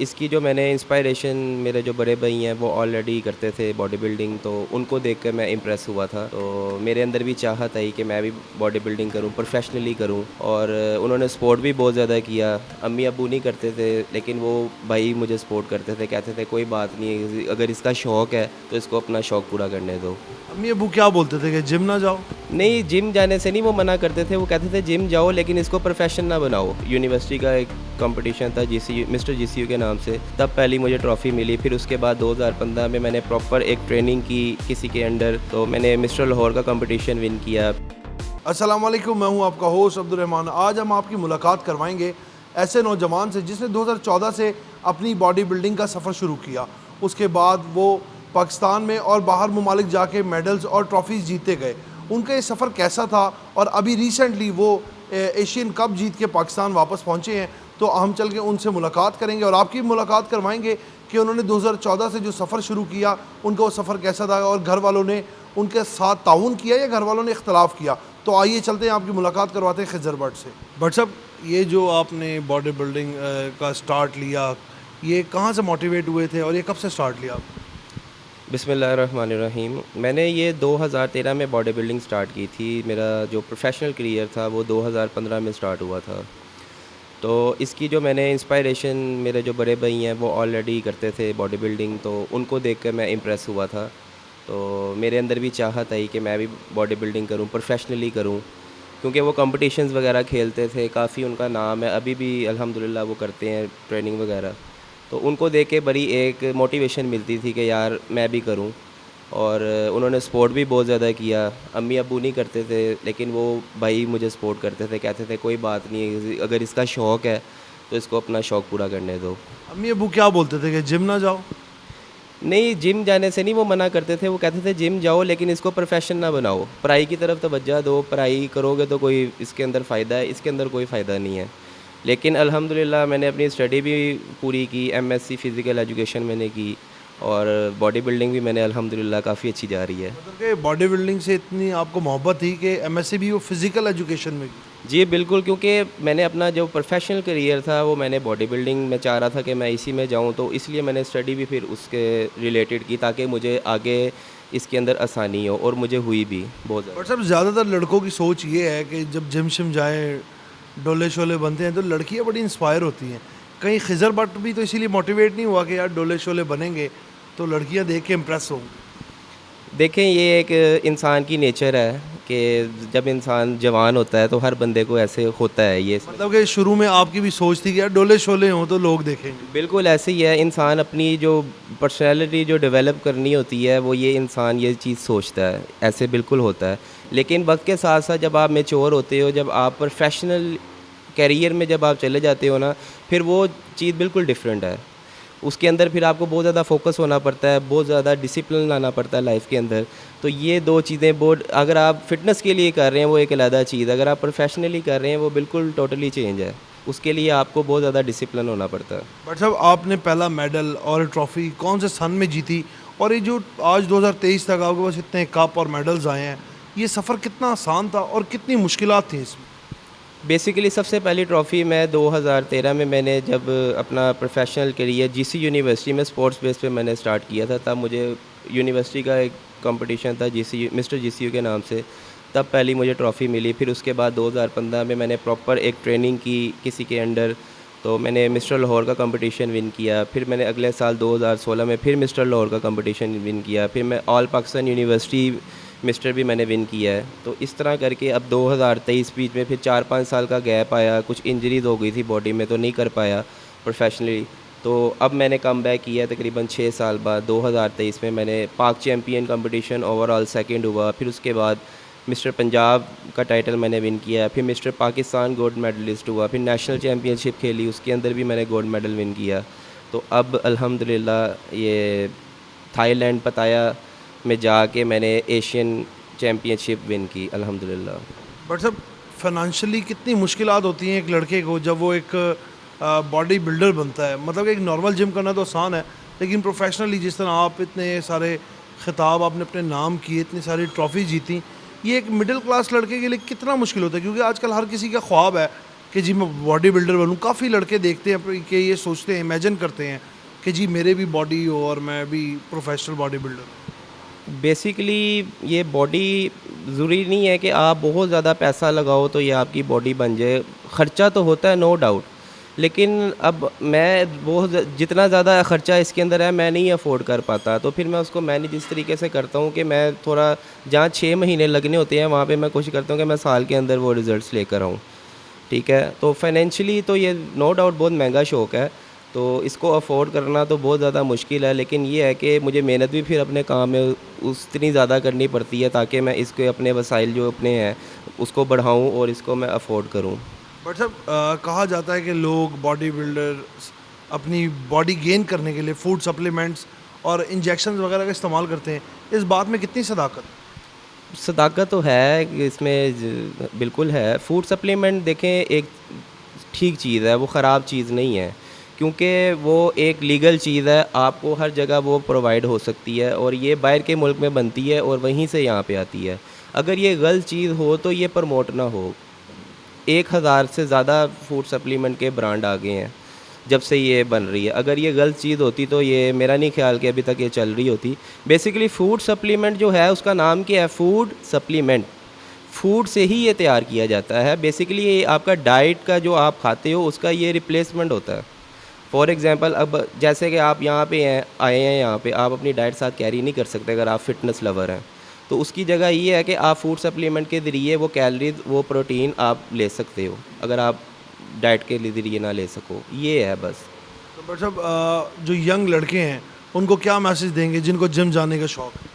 इसकी जो मैंने इंस्पायरेशन मेरे जो बड़े भाई हैं वो ऑलरेडी करते थे बॉडी बिल्डिंग, तो उनको देख कर मैं इम्प्रेस हुआ था। तो मेरे अंदर भी चाहत आई कि मैं भी बॉडी बिल्डिंग करूं, प्रोफेशनली करूं। और उन्होंने सपोर्ट भी बहुत ज़्यादा किया। अम्मी अब्बू नहीं करते थे, लेकिन वो भाई मुझे सपोर्ट करते थे, कहते थे कोई बात नहीं, अगर इसका शौक़ है तो इसको अपना शौक़ पूरा करने दो। अम्मी अबू क्या बोलते थे कि जिम ना जाओ? नहीं, जिम जाने से नहीं वो मना करते थे, वो कहते थे जिम जाओ लेकिन इसको प्रोफेशन ना बनाओ। यूनिवर्सिटी का एक कंपटीशन था जीसीयू, मिस्टर जीसीयू के नाम से, तब पहली मुझे ट्रॉफ़ी मिली। फिर उसके बाद 2015 में मैंने प्रॉपर एक ट्रेनिंग की किसी के अंडर, तो मैंने मिस्टर लाहौर का कंपटीशन विन किया। अस्सलाम वालेकुम, मैं हूं आपका होस्ट अब्दुल रहमान। आज हम आपकी मुलाकात करवाएंगे ऐसे नौजवान से जिसने 2014 से अपनी बॉडी बिल्डिंग का सफ़र शुरू किया। उसके बाद वो पाकिस्तान में और बाहर ममालिक जाके मेडल्स और ट्रॉफ़ीज़ जीतते गए। उनका ये सफ़र कैसा था और अभी रिसेंटली वो एशियन कप जीत के पाकिस्तान वापस पहुँचे हैं, तो हम चल के उनसे मुलाकात करेंगे और आपकी मुलाकात करवाएंगे कि उन्होंने 2014 से जो सफ़र शुरू किया उनका वो सफ़र कैसा था और घर वालों ने उनके साथ ताउन किया या घर वालों ने इख्तलाफ किया। तो आइए चलते हैं, आपकी मुलाकात करवाते हैं खिज़र भट्ट से। भट्ट साहब, ये जो आपने बॉडी बिल्डिंग का स्टार्ट लिया, ये कहाँ से मोटिवेट हुए थे और ये कब से स्टार्ट लिया आपने? बिस्मिल्लाहिर्रहमानिर्रहीम। मैंने ये 2013 में बॉडी बिल्डिंग स्टार्ट की थी। मेरा जो प्रोफेशनल करियर था वो 2015 में स्टार्ट हुआ था। तो इसकी जो मैंने इंस्पायरेशन मेरे जो बड़े भाई हैं वो ऑलरेडी करते थे बॉडी बिल्डिंग, तो उनको देख कर मैं इम्प्रेस हुआ था। तो मेरे अंदर भी चाहत आई कि मैं भी बॉडी बिल्डिंग करूं, प्रोफेशनली करूं, क्योंकि वो कॉम्पिटिशन्स वगैरह खेलते थे, काफ़ी उनका नाम है, अभी भी अल्हम्दुलिल्लाह वो करते हैं ट्रेनिंग वगैरह। तो उनको देख के बड़ी एक मोटिवेशन मिलती थी कि यार मैं भी करूं। और उन्होंने सपोर्ट भी बहुत ज़्यादा किया। अम्मी अब्बू नहीं करते थे, लेकिन वो भाई मुझे सपोर्ट करते थे, कहते थे कोई बात नहीं, अगर इसका शौक़ है तो इसको अपना शौक़ पूरा करने दो। अम्मी अबू क्या बोलते थे कि जिम ना जाओ? नहीं, जिम जाने से नहीं वो मना करते थे, वो कहते थे जिम जाओ लेकिन इसको प्रोफेशन ना बनाओ, पढ़ाई की तरफ तवज्जो दो, पढ़ाई करोगे तो कोई इसके अंदर फ़ायदा है, इसके अंदर कोई फ़ायदा नहीं है। लेकिन अल्हम्दुलिल्लाह मैंने अपनी स्टडी भी पूरी की, एमएससी फ़िज़िकल एजुकेशन मैंने की, और बॉडी बिल्डिंग भी मैंने अल्हम्दुलिल्लाह काफ़ी अच्छी जा रही है। मतलब कि बॉडी बिल्डिंग से इतनी आपको मोहब्बत थी कि एमएससी भी वो फिज़िकल एजुकेशन में की? जी, बिल्कुल, क्योंकि मैंने अपना जो प्रोफ़ेशनल करियर था वो मैंने बॉडी बिल्डिंग में चाह रहा था कि मैं इसी में जाऊँ, तो इसलिए मैंने स्टडी भी फिर उसके रिलेटेड की ताकि मुझे आगे इसके अंदर आसानी हो, और मुझे हुई भी बहुत ज़्यादा। बट साहब, ज़्यादातर लड़कों की सोच ये है कि जब जिम शिम जाएँ, डोले शोले बनते हैं तो लड़कियां बड़ी इंस्पायर होती हैं। कहीं खिज़र भट्ट भी तो इसीलिए मोटिवेट नहीं हुआ कि यार डोले शोले बनेंगे तो लड़कियां देख के इम्प्रेस होंगी? देखें, ये एक इंसान की नेचर है कि जब इंसान जवान होता है तो हर बंदे को ऐसे होता है ये। मतलब कि शुरू में आपकी भी सोच थी कि यार डोले शोले हों तो लोग देखेंगे। बिल्कुल ऐसे ही है, इंसान अपनी जो पर्सनैलिटी जो डेवलप करनी होती है वो ये इंसान ये चीज़ सोचता है, ऐसे बिल्कुल होता है। लेकिन वक्त के साथ साथ जब आप मैच्योर होते हो, जब आप प्रोफेशनल करियर में जब आप चले जाते हो ना, फिर वो चीज़ बिल्कुल डिफरेंट है। उसके अंदर फिर आपको बहुत ज़्यादा फोकस होना पड़ता है, बहुत ज़्यादा डिसिप्लिन लाना पड़ता है लाइफ के अंदर। तो ये दो चीज़ें बहुत, अगर आप फिटनेस के लिए कर रहे हैं वो एक अलग चीज़, अगर आप प्रोफेशनली कर रहे हैं वो बिल्कुल टोटली चेंज है। उसके लिए आपको बहुत ज़्यादा डिसिप्लिन होना पड़ता है। बट साहब, आपने पहला मेडल और ट्रॉफी कौन से सन में जीती, और ये जो आज 2023 तक आपके पास इतने कप और मेडल्स आए हैं, ये सफ़र कितना आसान था और कितनी मुश्किलात थी इसमें? बेसिकली सबसे पहली ट्रॉफ़ी मैं 2013 में मैंने जब अपना प्रोफेशनल करियर जीसी यूनिवर्सिटी में स्पोर्ट्स बेस पे मैंने स्टार्ट किया था, तब मुझे यूनिवर्सिटी का एक कंपटीशन था जीसी, मिस्टर जीसीयू के नाम से, तब पहली मुझे ट्रॉफ़ी मिली। फिर उसके बाद 2015 में मैंने प्रॉपर एक ट्रेनिंग की किसी के अंडर, तो मैंने मिस्टर लाहौर का कंपटीशन विन किया। फिर मैंने अगले साल 2016 में फिर मिस्टर लाहौर का कंपटीशन विन किया। फिर मैं ऑल पाकिस्तान यूनिवर्सिटी मिस्टर भी मैंने विन किया है। तो इस तरह करके अब 2023 बीच में फिर 4-5 साल का गैप आया, कुछ इंजरीज हो गई थी बॉडी में तो नहीं कर पाया प्रोफेशनली। तो अब मैंने कम बैक किया है तकरीबन 6 साल बाद। 2023 में मैंने पाक चैम्पियन कंपटीशन ओवरऑल सेकंड हुआ। फिर उसके बाद मिस्टर पंजाब का टाइटल मैंने विन किया। फिर मिस्टर पाकिस्तान गोल्ड मेडलिस्ट हुआ। फिर नेशनल चैम्पियनशिप खेली, उसके अंदर भी मैंने गोल्ड मेडल विन किया। तो अब अल्हम्दुलिल्लाह ये थाईलैंड पताया में जाके मैंने एशियन चैम्पियनशिप विन की अल्हम्दुलिल्लाह। बट साहब, फाइनेंशियली कितनी मुश्किलात होती हैं एक लड़के को जब वो एक बॉडी बिल्डर बनता है? मतलब कि एक नॉर्मल जिम करना तो आसान है, लेकिन प्रोफेशनली जिस तरह आप इतने सारे खिताब आपने अपने नाम किए, इतनी सारी ट्रॉफ़ी जीती, ये एक मिडिल क्लास लड़के के लिए कितना मुश्किल होता है? क्योंकि आजकल हर किसी का ख्वाब है कि जी मैं बॉडी बिल्डर बनूँ? काफ़ी लड़के देखते हैं कि ये सोचते हैं, इमेजिन करते हैं कि जी मेरे भी बॉडी हो और मैं भी प्रोफेशनल बॉडी बिल्डर हूँ। बेसिकली ये बॉडी ज़रूरी नहीं है कि आप बहुत ज़्यादा पैसा लगाओ तो ये आपकी बॉडी बन जाए। ख़र्चा तो होता है, नो डाउट, लेकिन अब मैं बहुत जितना ज़्यादा ख़र्चा इसके अंदर है मैं नहीं अफ़ोर्ड कर पाता, तो फिर मैं उसको मैनेज इस तरीके से करता हूँ कि मैं थोड़ा जहाँ 6 महीने लगने होते हैं वहाँ पे मैं कोशिश करता हूँ कि मैं साल के अंदर वो रिज़ल्ट्स लेकर आऊँ। ठीक है? तो फाइनेंशियली तो ये नो डाउट बहुत महँगा शौक है, तो इसको अफ़ोर्ड करना तो बहुत ज़्यादा मुश्किल है, लेकिन ये है कि मुझे मेहनत भी फिर अपने काम में उतनी ज़्यादा करनी पड़ती है ताकि मैं इसके अपने वसाइल जो अपने हैं, उसको बढ़ाऊँ और इसको मैं अफ़ोर्ड करूँ। बट साहब कहा जाता है कि लोग बॉडी बिल्डर्स अपनी बॉडी गेन करने के लिए फूड सप्लीमेंट्स और इंजेक्शन वगैरह का इस्तेमाल करते हैं। इस बात में कितनी सदाकत? सदाकत तो है कि इसमें बिल्कुल है। फूड सप्लीमेंट देखें एक ठीक चीज़ है, वो ख़राब चीज़ नहीं है, क्योंकि वो एक लीगल चीज़ है, आपको हर जगह वो प्रोवाइड हो सकती है और ये बाहर के मुल्क में बनती है और वहीं से यहाँ पे आती है। अगर ये गलत चीज़ हो तो ये प्रमोट ना हो। 1000 से ज़्यादा फूड सप्लीमेंट के ब्रांड आ गए हैं जब से ये बन रही है। अगर ये गलत चीज़ होती तो ये मेरा नहीं ख़्याल कि अभी तक ये चल रही होती। बेसिकली फूड सप्लीमेंट जो है उसका नाम क्या है? Food supplement. फूड से ही ये तैयार किया जाता है। बेसिकली ये आपका डाइट का जो आप खाते हो उसका ये रिप्लेसमेंट होता है। फॉर एग्ज़ाम्पल अब जैसे कि आप यहाँ पे हैं आए हैं यहाँ पे, आप अपनी डाइट साथ कैरी नहीं कर सकते अगर आप फ़िटनेस लवर हैं। तो उसकी जगह ये है कि आप फूड सप्लीमेंट के ज़रिए वो कैलोरीज़, वो प्रोटीन आप ले सकते हो, अगर आप डाइट के ज़रिए ना ले सको। ये है बस। तो बट साहब जो यंग लड़के हैं उनको क्या मैसेज देंगे जिनको जिम जाने का शौक है?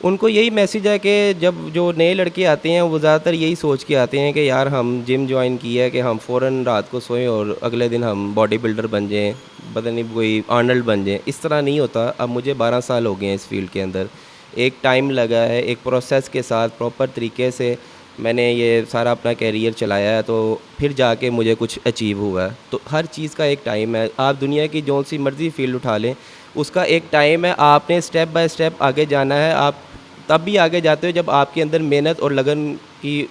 उनको यही मैसेज है कि जब जो नए लड़के आते हैं वो ज़्यादातर यही सोच के आते हैं कि यार हम जिम जॉइन किया है कि हम फ़ौरन रात को सोएं और अगले दिन हम बॉडी बिल्डर बन जाएँ, पता नहीं कोई आर्नल्ड बन जाएँ। इस तरह नहीं होता। अब मुझे 12 साल हो गए हैं इस फ़ील्ड के अंदर। एक टाइम लगा है, एक प्रोसेस के साथ प्रॉपर तरीके से मैंने ये सारा अपना करियर चलाया है, तो फिर जाके मुझे कुछ अचीव हुआ है। तो हर चीज़ का एक टाइम है। आप दुनिया की जौन सी मर्ज़ी फ़ील्ड उठा लें, उसका एक टाइम है। आपने स्टेप बाय स्टेप आगे जाना है। आप तब भी आगे जाते हो जब आपके अंदर मेहनत और लगन की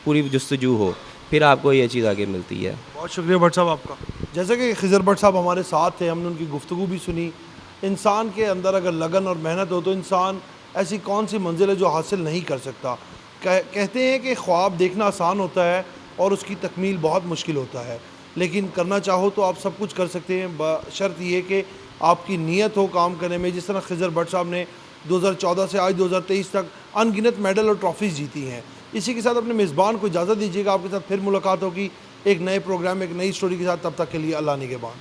पूरी जुस्तजू हो, फिर आपको ये चीज़ आगे मिलती है। बहुत शुक्रिया भट्ट साहब आपका। जैसे कि खिज़र भट्ट साहब हमारे साथ थे, हमने उनकी गुफ्तगू भी सुनी। इंसान के अंदर अगर लगन और मेहनत हो तो इंसान ऐसी कौन सी मंजिल है जो हासिल नहीं कर सकता। कहते हैं कि ख्वाब देखना आसान होता है और उसकी तकमील बहुत मुश्किल होता है, लेकिन करना चाहो तो आप सब कुछ कर सकते हैं, बशर्त ये कि आपकी नीयत हो काम करने में। जिस तरह खिज़र भट्ट साहब ने 2014 से आज 2023 तक अनगिनत मेडल और ट्रॉफ़ीज़ जीती हैं। इसी के साथ अपने मेज़बान को इजाज़त दीजिएगा। आपके साथ फिर मुलाकात होगी एक नए प्रोग्राम, एक नई स्टोरी के साथ। तब तक के लिए अल्लाह निगहबान।